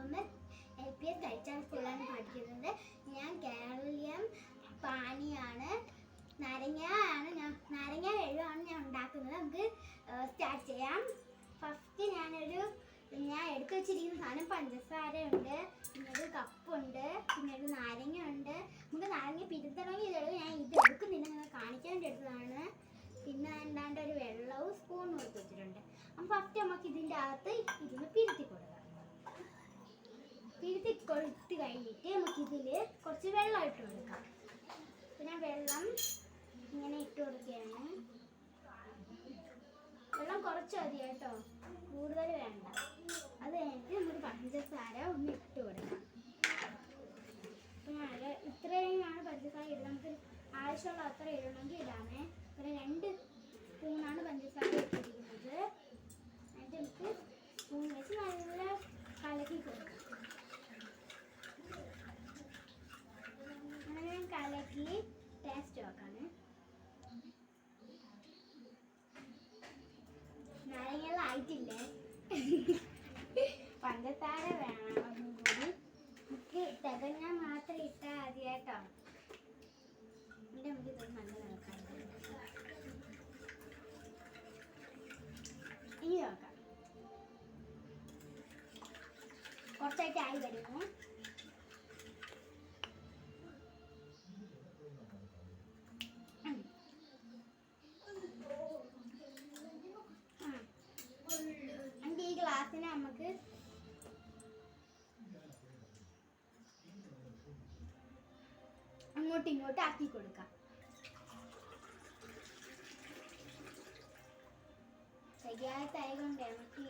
ഒന്ന് LPS കഴിച്ചാൽ സ്കൂളിലാണ് പഠിക്കുന്നത്. ഞാൻ കേരളീയം പാനിയാണ്, നാരങ്ങ വെള്ളമാണ് ഞാൻ ഉണ്ടാക്കുന്നത്. നമുക്ക് സ്റ്റാർട്ട് ചെയ്യാം. ഫസ്റ്റ് ഞാൻ എടുത്തു വെച്ചിരിക്കുന്ന സാധനം പഞ്ചസാരയുണ്ട്, പിന്നെ ഒരു കപ്പുണ്ട്, പിന്നെ ഒരു നാരങ്ങ ഉണ്ട്. നമുക്ക് നാരങ്ങ പിരുത്തണമെങ്കിൽ ഇതെടുക്കും, ഞാൻ ഇത് എടുക്കുന്നില്ല, നിങ്ങൾ കാണിക്കാൻ വേണ്ടി എടുത്തതാണ്. പിന്നെ എന്താണ്ട് ഒരു വെള്ളവും സ്പൂണും എടുത്ത് വെച്ചിട്ടുണ്ട്. അപ്പം ഫസ്റ്റ് നമുക്ക് ഇതിൻ്റെ അകത്ത് ഇരുന്ന് പിരുത്തി കൊടുക്കാം. പിരുത്തി കൊടുത്ത് കഴിഞ്ഞിട്ട് നമുക്കിതിൽ കുറച്ച് വെള്ളം ഇട്ട് കൊടുക്കാം. പിന്നെ വെള്ളം ഇങ്ങനെ ഇട്ട് കൊടുക്കുകയാണ്. വെള്ളം കുറച്ച് മതി കേട്ടോ, കൂടുതൽ വേണ്ട. അത് കഴിഞ്ഞിട്ട് നമുക്ക് പഞ്ചസാര ഒന്ന് ഇട്ട് കൊടുക്കാം. അപ്പം ഇത്രയുമാണ് പഞ്ചസാര ഇടുന്നത്. നമുക്ക് ആവശ്യമുള്ള അത്ര ഇടണമെങ്കിൽ ഇടാമേ. പിന്നെ 2 സ്പൂണാണ് പഞ്ചസാര ഇട്ടിരിക്കുന്നത്. എന്നിട്ട് നമുക്ക് സ്പൂൺ വെച്ച് നല്ല കലക്കി കൊടുക്കാം. അങ്ങനെ കലക്കി ടേസ്റ്റ് നോക്കാണ്. നാരങ്ങയെല്ലാം ആയിട്ടില്ലേ, പഞ്ചസാര വേണം ഒന്നും കൂടി. നമുക്ക് തികഞ്ഞാൽ മാത്രം ഇട്ടാൽ മതി കേട്ടോ. എന്നിട്ട് നമുക്ക് ഇത് നല്ല നോക്കാം. ഇനി നോക്കാം, കുറച്ചായിട്ട് ആയി വരുന്നു. ഈ ഗ്ലാസ്സിനെ നമുക്ക് അങ്ങോട്ടും ഇങ്ങോട്ടും ആക്കി കൊടുക്കാം. ശരിയായ തൈ കൊണ്ട് നമുക്ക്